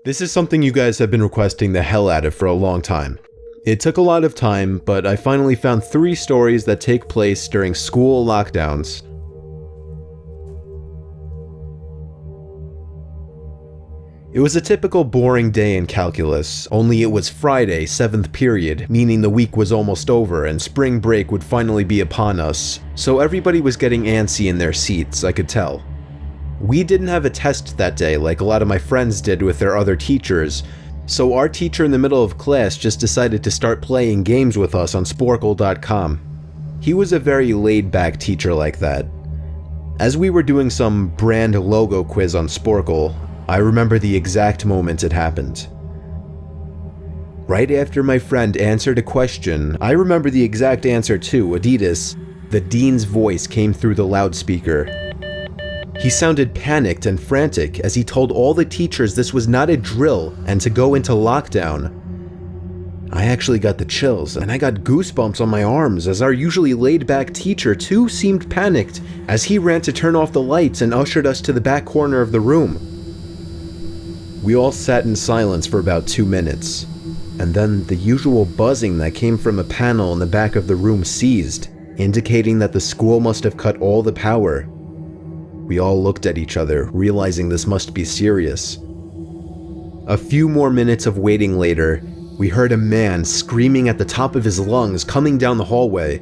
This is something you guys have been requesting the hell out of for a long time. It took a lot of time, but I finally found 3 stories that take place during school lockdowns. It was a typical boring day in calculus, only it was Friday, 7th period, meaning the week was almost over and spring break would finally be upon us, so everybody was getting antsy in their seats, I could tell. We didn't have a test that day like a lot of my friends did with their other teachers, so our teacher in the middle of class just decided to start playing games with us on Sporkle.com. He was a very laid-back teacher like that. As we were doing some brand logo quiz on Sporkle, I remember the exact moment it happened. Right after my friend answered a question, I remember the exact answer too, Adidas. The dean's voice came through the loudspeaker. He sounded panicked and frantic as he told all the teachers this was not a drill and to go into lockdown. I actually got the chills and I got goosebumps on my arms as our usually laid-back teacher too seemed panicked as he ran to turn off the lights and ushered us to the back corner of the room. We all sat in silence for about 2 minutes, and then the usual buzzing that came from a panel in the back of the room ceased, indicating that the school must have cut all the power. We all looked at each other, realizing this must be serious. A few more minutes of waiting later, we heard a man screaming at the top of his lungs coming down the hallway.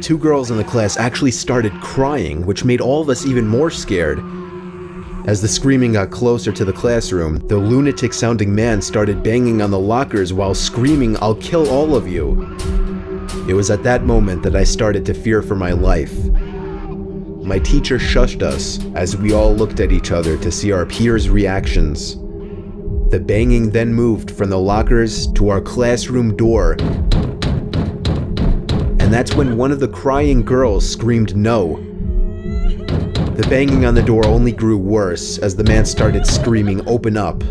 2 girls in the class actually started crying, which made all of us even more scared. As the screaming got closer to the classroom, the lunatic-sounding man started banging on the lockers while screaming, "I'll kill all of you." It was at that moment that I started to fear for my life. My teacher shushed us as we all looked at each other to see our peers' reactions. The banging then moved from the lockers to our classroom door, and that's when one of the crying girls screamed no. The banging on the door only grew worse as the man started screaming, "Open up."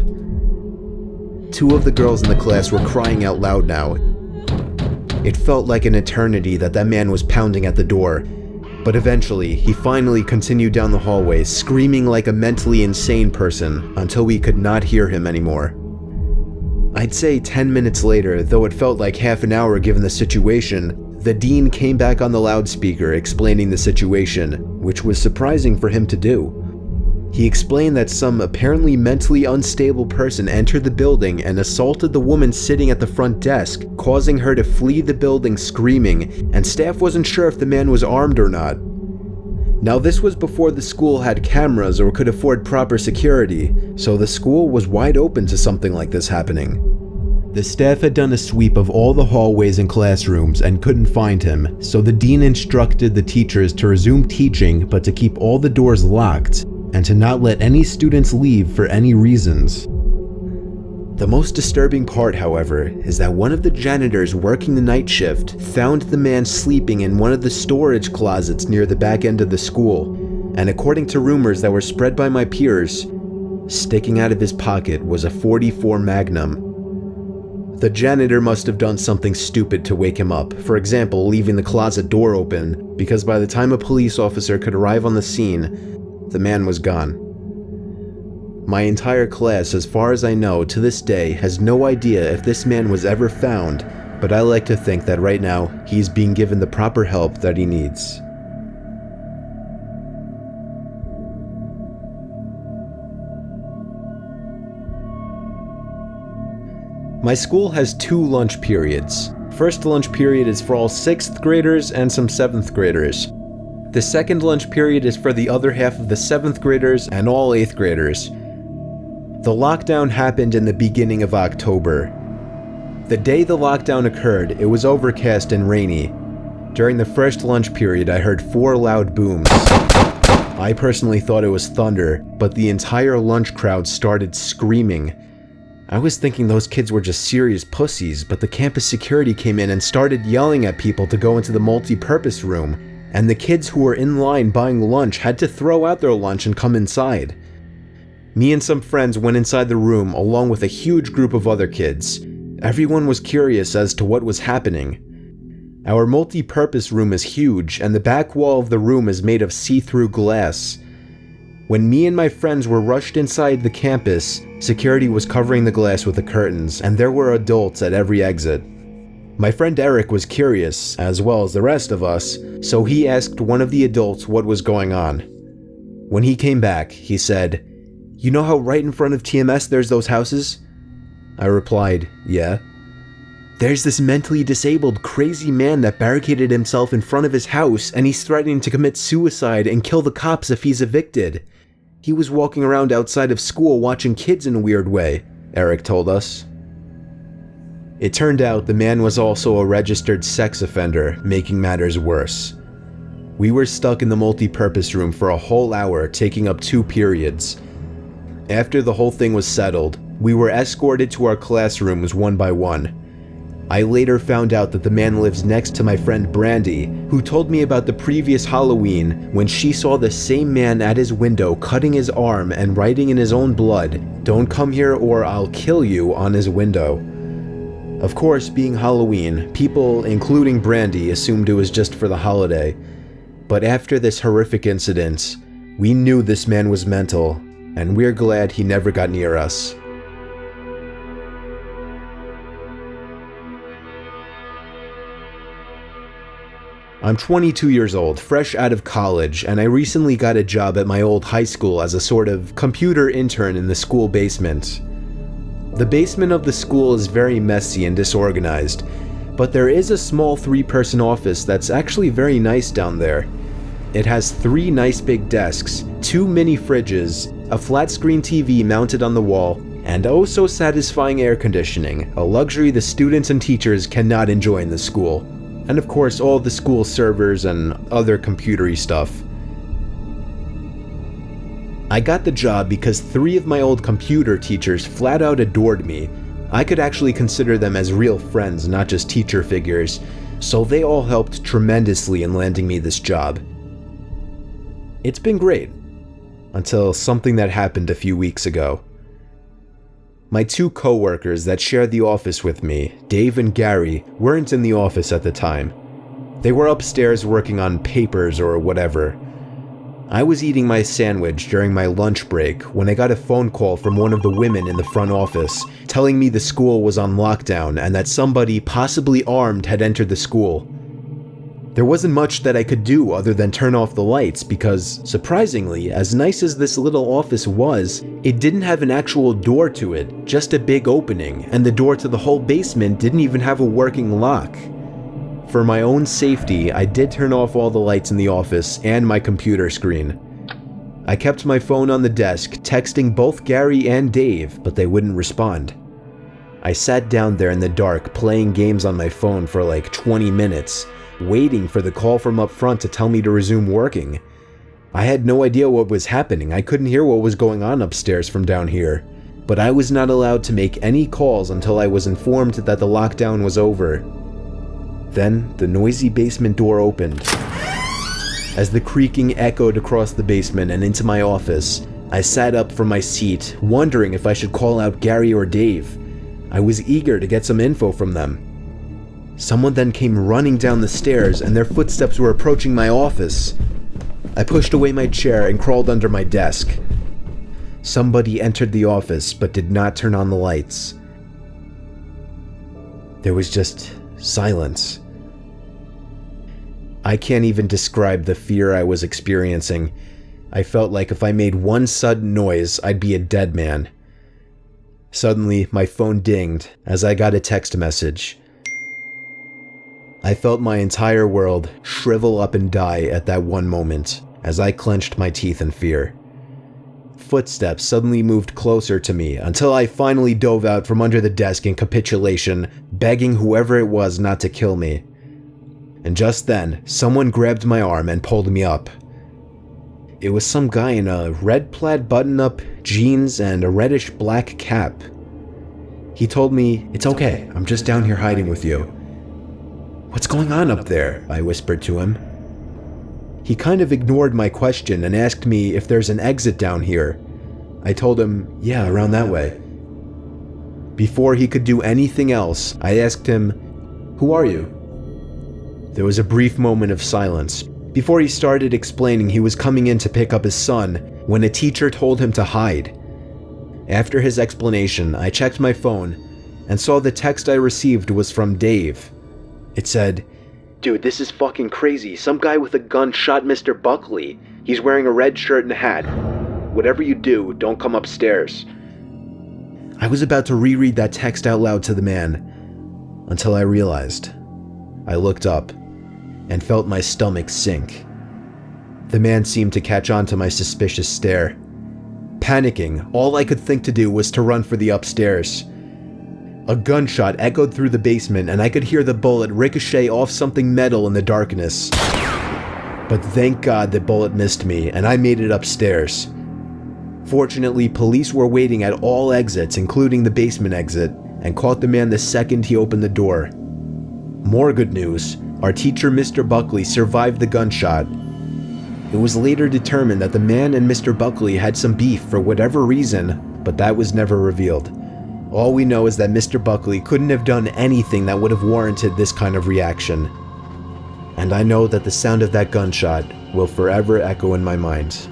2 of the girls in the class were crying out loud now. It felt like an eternity that man was pounding at the door, but eventually he finally continued down the hallway, screaming like a mentally insane person until we could not hear him anymore. I'd say 10 minutes later, though it felt like half an hour given the situation, the dean came back on the loudspeaker explaining the situation, which was surprising for him to do. He explained that some apparently mentally unstable person entered the building and assaulted the woman sitting at the front desk, causing her to flee the building screaming, and staff wasn't sure if the man was armed or not. Now this was before the school had cameras or could afford proper security, so the school was wide open to something like this happening. The staff had done a sweep of all the hallways and classrooms and couldn't find him, so the dean instructed the teachers to resume teaching but to keep all the doors locked and to not let any students leave for any reasons. The most disturbing part, however, is that one of the janitors working the night shift found the man sleeping in one of the storage closets near the back end of the school, and according to rumors that were spread by my peers, sticking out of his pocket was a .44 Magnum. The janitor must have done something stupid to wake him up, for example, leaving the closet door open, because by the time a police officer could arrive on the scene, the man was gone. My entire class, as far as I know, to this day, has no idea if this man was ever found, but I like to think that right now, he's being given the proper help that he needs. My school has 2 lunch periods. First lunch period is for all 6th graders and some 7th graders. The second lunch period is for the other half of the 7th graders and all 8th graders. The lockdown happened in the beginning of October. The day the lockdown occurred, it was overcast and rainy. During the first lunch period, I heard 4 loud booms. I personally thought it was thunder, but the entire lunch crowd started screaming. I was thinking those kids were just serious pussies, but the campus security came in and started yelling at people to go into the multi-purpose room, and the kids who were in line buying lunch had to throw out their lunch and come inside. Me and some friends went inside the room along with a huge group of other kids. Everyone was curious as to what was happening. Our multi-purpose room is huge, and the back wall of the room is made of see-through glass. When me and my friends were rushed inside the campus, security was covering the glass with the curtains, and there were adults at every exit. My friend Eric was curious, as well as the rest of us, so he asked one of the adults what was going on. When he came back, he said, "You know how right in front of TMS there's those houses?" I replied, "Yeah." "There's this mentally disabled, crazy man that barricaded himself in front of his house, and he's threatening to commit suicide and kill the cops if he's evicted. He was walking around outside of school watching kids in a weird way," Eric told us. It turned out the man was also a registered sex offender, making matters worse. We were stuck in the multi-purpose room for a whole hour, taking up 2 periods. After the whole thing was settled, we were escorted to our classrooms one by one. I later found out that the man lives next to my friend Brandy, who told me about the previous Halloween when she saw the same man at his window cutting his arm and writing in his own blood, "Don't come here or I'll kill you," on his window. Of course, being Halloween, people, including Brandy, assumed it was just for the holiday. But after this horrific incident, we knew this man was mental, and we're glad he never got near us. I'm 22 years old, fresh out of college, and I recently got a job at my old high school as a sort of computer intern in the school basement. The basement of the school is very messy and disorganized, but there is a small 3-person office that's actually very nice down there. It has 3 nice big desks, 2 mini fridges, a flat screen TV mounted on the wall, and oh so satisfying air conditioning, a luxury the students and teachers cannot enjoy in the school. And of course all the school servers and other computery stuff. I got the job because 3 of my old computer teachers flat out adored me. I could actually consider them as real friends, not just teacher figures, so they all helped tremendously in landing me this job. It's been great, until something that happened a few weeks ago. My 2 co-workers that shared the office with me, Dave and Gary, weren't in the office at the time. They were upstairs working on papers or whatever. I was eating my sandwich during my lunch break when I got a phone call from one of the women in the front office telling me the school was on lockdown and that somebody, possibly armed, had entered the school. There wasn't much that I could do other than turn off the lights because, surprisingly, as nice as this little office was, it didn't have an actual door to it, just a big opening, and the door to the whole basement didn't even have a working lock. For my own safety, I did turn off all the lights in the office and my computer screen. I kept my phone on the desk, texting both Gary and Dave, but they wouldn't respond. I sat down there in the dark playing games on my phone for like 20 minutes, waiting for the call from up front to tell me to resume working. I had no idea what was happening. I couldn't hear what was going on upstairs from down here, but I was not allowed to make any calls until I was informed that the lockdown was over. Then the noisy basement door opened. As the creaking echoed across the basement and into my office, I sat up from my seat, wondering if I should call out Gary or Dave. I was eager to get some info from them. Someone then came running down the stairs and their footsteps were approaching my office. I pushed away my chair and crawled under my desk. Somebody entered the office but did not turn on the lights. There was just silence. I can't even describe the fear I was experiencing. I felt like if I made one sudden noise, I'd be a dead man. Suddenly, my phone dinged as I got a text message. I felt my entire world shrivel up and die at that one moment as I clenched my teeth in fear. Footsteps suddenly moved closer to me until I finally dove out from under the desk in capitulation, begging whoever it was not to kill me. And just then, someone grabbed my arm and pulled me up. It was some guy in a red plaid button-up, jeans, and a reddish-black cap. He told me, "It's okay, I'm just down here hiding with you." "What's going on up there?" I whispered to him. He kind of ignored my question and asked me if there's an exit down here. I told him, "Yeah, around that way." Before he could do anything else, I asked him, "Who are you?" There was a brief moment of silence. Before he started explaining he was coming in to pick up his son, when a teacher told him to hide. After his explanation, I checked my phone and saw the text I received was from Dave. It said, "Dude, this is fucking crazy. Some guy with a gun shot Mr. Buckley. He's wearing a red shirt and a hat. Whatever you do, don't come upstairs." I was about to reread that text out loud to the man until I realized. I looked up and felt my stomach sink. The man seemed to catch on to my suspicious stare. Panicking, all I could think to do was to run for the upstairs. A gunshot echoed through the basement and I could hear the bullet ricochet off something metal in the darkness. But thank God the bullet missed me and I made it upstairs. Fortunately, police were waiting at all exits, including the basement exit, and caught the man the second he opened the door. More good news, our teacher Mr. Buckley survived the gunshot. It was later determined that the man and Mr. Buckley had some beef for whatever reason, but that was never revealed. All we know is that Mr. Buckley couldn't have done anything that would have warranted this kind of reaction. And I know that the sound of that gunshot will forever echo in my mind.